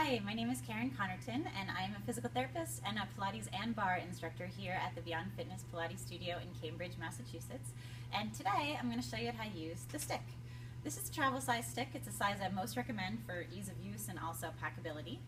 Hi, my name is Caryn Connarton, and I am a physical therapist and a Pilates and barre instructor here at the Beyond Fitness Pilates Studio in Cambridge, Massachusetts. And today I'm going to show you how to use the stick. This is a travel size stick. It's a size I most recommend for ease of use and also packability.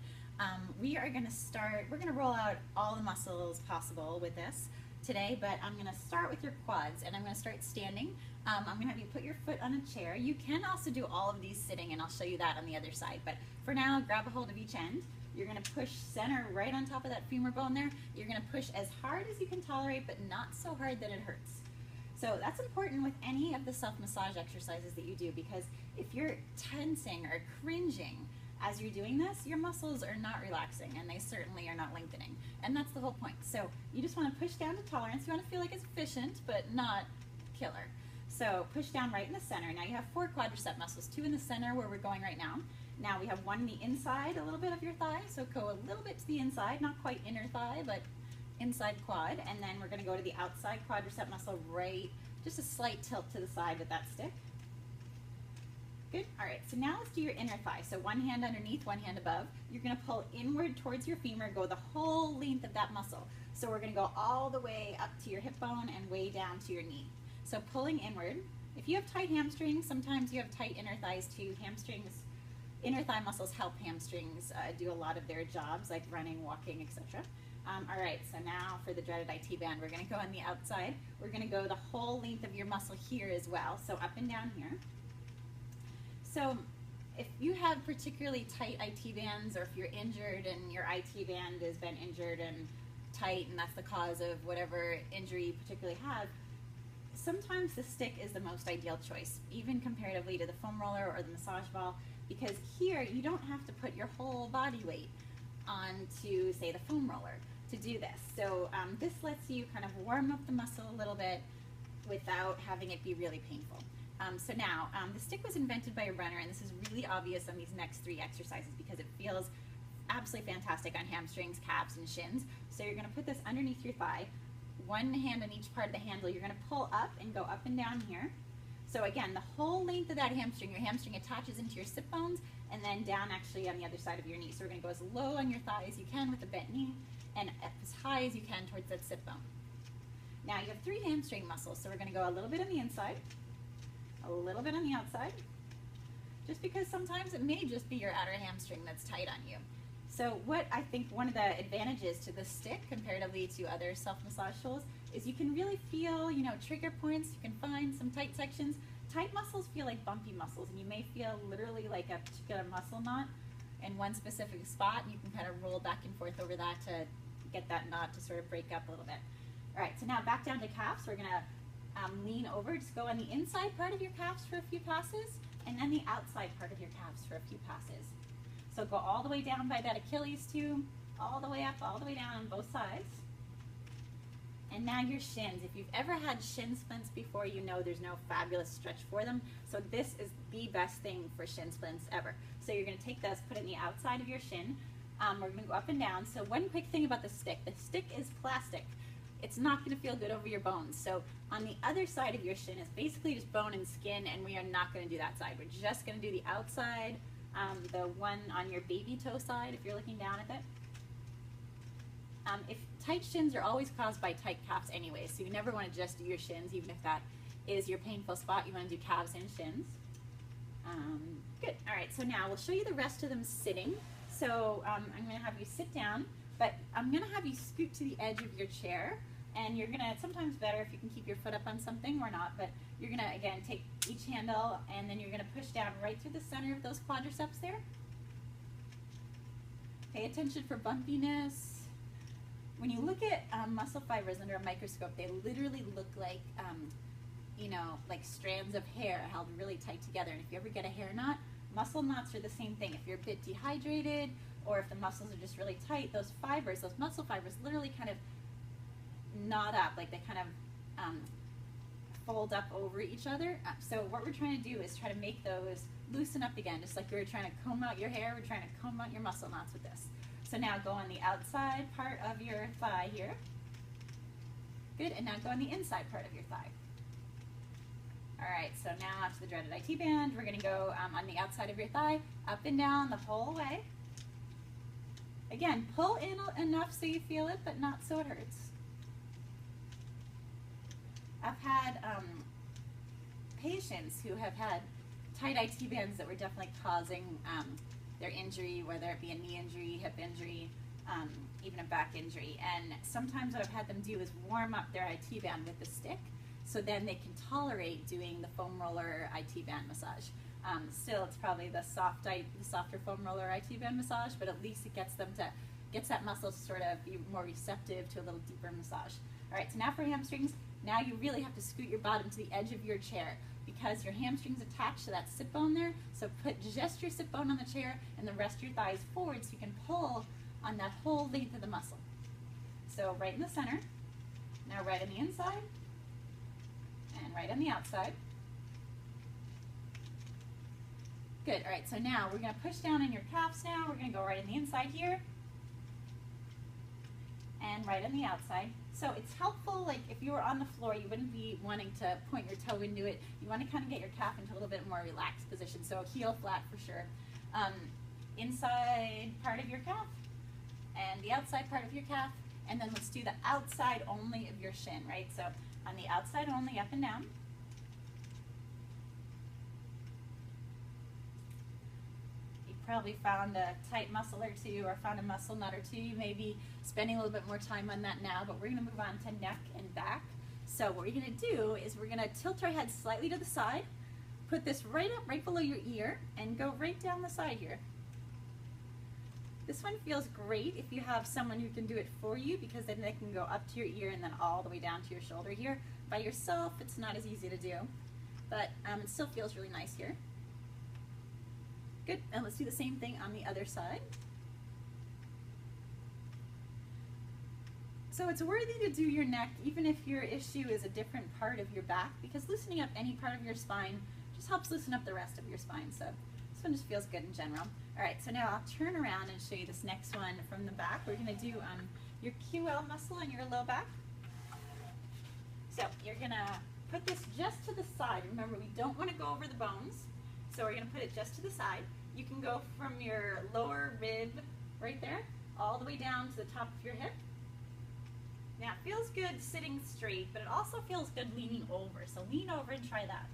We're going to roll out all the muscles possible with this today, but I'm going to start with your quads, and I'm going to start standing. I'm going to have you put your foot on a chair. You can also do all of these sitting, and I'll show you that on the other side, but for now, grab a hold of each end. You're going to push center right on top of that femur bone there. You're going to push as hard as you can tolerate, but not so hard that it hurts. So that's important with any of the self-massage exercises that you do, because if you're tensing or cringing as you're doing this, your muscles are not relaxing, and they certainly are not lengthening. And that's the whole point. So you just want to push down to tolerance. You want to feel like it's efficient, but not killer. So push down right in the center. Now you have 4 quadricep muscles, 2 in the center where we're going right now. Now we have 1 in the inside, a little bit of your thigh, so go a little bit to the inside, not quite inner thigh, but inside quad. And then we're going to go to the outside quadricep muscle right, just a slight tilt to the side with that stick. Good. All right, so now let's do your inner thigh. So 1 hand underneath, 1 hand above. You're going to pull inward towards your femur, go the whole length of that muscle. So we're going to go all the way up to your hip bone and way down to your knee. So pulling inward. If you have tight hamstrings, sometimes you have tight inner thighs too. Hamstrings, inner thigh muscles help hamstrings do a lot of their jobs, like running, walking, etc. All right, so now for the dreaded IT band, we're going to go on the outside. We're going to go the whole length of your muscle here as well, so up and down here. So if you have particularly tight IT bands, or if you're injured and your IT band has been injured and tight, and that's the cause of whatever injury you particularly have, sometimes the stick is the most ideal choice, even comparatively to the foam roller or the massage ball, because here you don't have to put your whole body weight onto, say, the foam roller to do this. So this lets you kind of warm up the muscle a little bit without having it be really painful. So now, the stick was invented by a runner, and this is really obvious on these next 3 exercises because it feels absolutely fantastic on hamstrings, calves, and shins. So you're going to put this underneath your thigh, 1 hand on each part of the handle. You're going to pull up and go up and down here. So again, the whole length of that hamstring, your hamstring attaches into your sit bones and then down actually on the other side of your knee. So we're going to go as low on your thigh as you can with a bent knee and up as high as you can towards that sit bone. Now you have 3 hamstring muscles, so we're going to go a little bit on the inside, a little bit on the outside, just because sometimes it may just be your outer hamstring that's tight on you. So what I think one of the advantages to this stick comparatively to other self-massage tools is you can really feel, trigger points. You can find some tight sections. Tight muscles feel like bumpy muscles, and you may feel literally like a particular muscle knot in one specific spot, and you can kind of roll back and forth over that to get that knot to sort of break up a little bit. All right, so now back down to calves. We're going to lean over, just go on the inside part of your calves for a few passes, and then the outside part of your calves for a few passes. So go all the way down by that Achilles too, all the way up, all the way down on both sides. And now your shins. If you've ever had shin splints before, you know there's no fabulous stretch for them. So this is the best thing for shin splints ever. So you're going to take this, put it in the outside of your shin. We're going to go up and down. So one quick thing about the stick is plastic. It's not going to feel good over your bones. So on the other side of your shin is basically just bone and skin, and we are not going to do that side. We're just going to do the outside, the one on your baby toe side if you're looking down at it. If tight shins are always caused by tight calves anyway, so you never want to just do your shins, even if that is your painful spot. You want to do calves and shins. Good. All right, so now we'll show you the rest of them sitting. So I'm going to have you sit down, but I'm going to have you scoot to the edge of your chair. And you're going to, sometimes better if you can keep your foot up on something or not, but you're going to, again, take each handle and then you're going to push down right through the center of those quadriceps there. Pay attention for bumpiness. When you look at muscle fibers under a microscope, they literally look like, like strands of hair held really tight together. And if you ever get a hair knot, muscle knots are the same thing. If you're a bit dehydrated or if the muscles are just really tight, those fibers, those muscle fibers literally kind of knot up, like they kind of fold up over each other. So what we're trying to do is try to make those loosen up again, just like we were trying to comb out your hair, we're trying to comb out your muscle knots with this. So now go on the outside part of your thigh here. Good, and now go on the inside part of your thigh. All right, so now to the dreaded IT band. We're going to go on the outside of your thigh, up and down the whole way. Again, pull in enough so you feel it, but not so it hurts. I've had patients who have had tight IT bands that were definitely causing their injury, whether it be a knee injury, hip injury, even a back injury. And sometimes what I've had them do is warm up their IT band with the stick, so then they can tolerate doing the foam roller IT band massage. Still, it's probably the softer foam roller IT band massage, but at least it gets that muscle to sort of be more receptive to a little deeper massage. All right, so now for hamstrings, now you really have to scoot your bottom to the edge of your chair because your hamstring's attached to that sit bone there. So put just your sit bone on the chair and the rest of your thighs forward so you can pull on that whole length of the muscle. So right in the center, now right on the inside, and right on the outside. Good, all right, so now we're gonna push down in your calves now. We're gonna go right on the inside here, and right on the outside. So it's helpful, like if you were on the floor, you wouldn't be wanting to point your toe into it. You wanna kind of get your calf into a little bit more relaxed position. So heel flat for sure. Inside part of your calf, and the outside part of your calf, and then let's do the outside only of your shin, right? So on the outside only, up and down. You probably found a tight muscle or two, or found a muscle nut or two. You may be spending a little bit more time on that now, but we're gonna move on to neck and back. So what we're gonna do is we're gonna tilt our head slightly to the side, put this right up, right below your ear, and go right down the side here. This one feels great if you have someone who can do it for you, because then they can go up to your ear and then all the way down to your shoulder here. By yourself, it's not as easy to do, but it still feels really nice here. Good, and let's do the same thing on the other side. So it's worthy to do your neck even if your issue is a different part of your back, because loosening up any part of your spine just helps loosen up the rest of your spine. So this one just feels good in general. All right, so now I'll turn around and show you this next one from the back. We're gonna do your QL muscle in your low back. So you're gonna put this just to the side. Remember, we don't wanna go over the bones. So we're gonna put it just to the side. You can go from your lower rib right there, all the way down to the top of your hip. Now it feels good sitting straight, but it also feels good leaning over. So lean over and try that.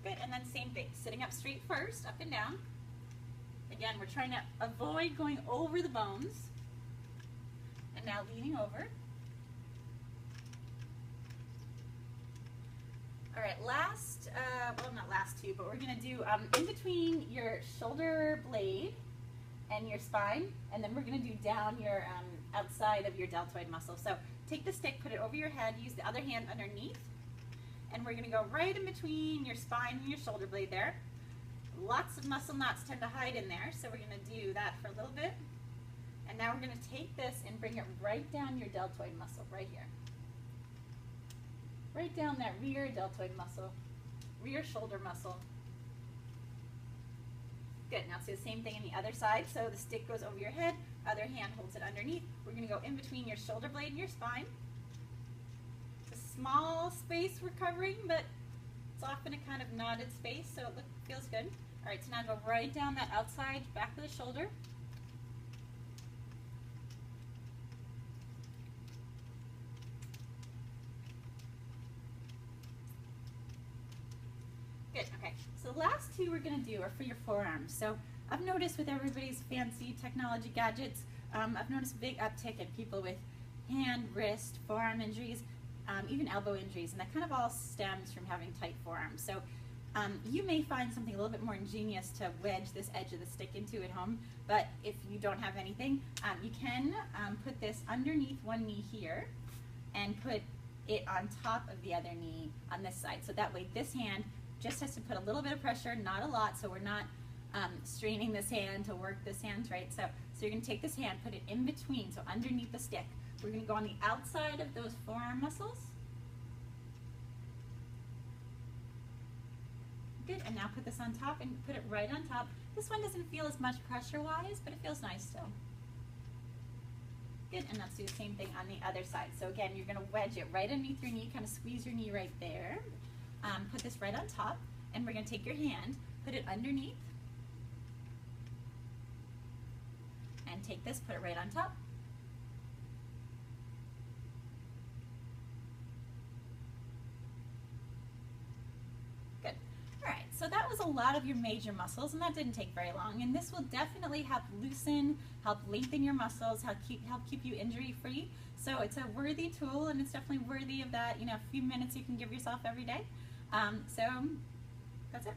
Good, and then same thing, sitting up straight first, up and down. Again, we're trying to avoid going over the bones. And now leaning over. All right, last, well, not last two, but we're gonna do in between your shoulder blade and your spine, and then we're gonna do down your outside of your deltoid muscle. So take the stick, put it over your head, use the other hand underneath, and we're gonna go right in between your spine and your shoulder blade there. Lots of muscle knots tend to hide in there, so we're gonna do that for a little bit. And now we're gonna take this and bring it right down your deltoid muscle, right here. Right down that rear deltoid muscle, rear shoulder muscle. Good, now let's do the same thing on the other side. So the stick goes over your head, other hand holds it underneath. We're gonna go in between your shoulder blade and your spine. It's a small space we're covering, but it's often a kind of knotted space, so it feels good. All right, so now go right down that outside back of the shoulder. Good, okay. So the last two we're gonna do are for your forearms. So I've noticed with everybody's fancy technology gadgets, I've noticed a big uptick in people with hand, wrist, forearm injuries, even elbow injuries, and that kind of all stems from having tight forearms. So you may find something a little bit more ingenious to wedge this edge of the stick into at home, but if you don't have anything, you can put this underneath one knee here and put it on top of the other knee on this side. So that way this hand just has to put a little bit of pressure, not a lot, so we're not straining this hand to work this hand, right? So you're gonna take this hand, put it in between, so underneath the stick. We're gonna go on the outside of those forearm muscles. Good, and now put this on top and put it right on top. This one doesn't feel as much pressure-wise, but it feels nice still. Good, and let's do the same thing on the other side. So again, you're gonna wedge it right underneath your knee, kind of squeeze your knee right there. Put this right on top, and we're gonna take your hand, Put it underneath. And take this, put it right on top. Good. All right, so that was a lot of your major muscles, and that didn't take very long. And this will definitely help loosen, help lengthen your muscles, help keep you injury-free. So it's a worthy tool, and it's definitely worthy of that, few minutes you can give yourself every day. So that's it.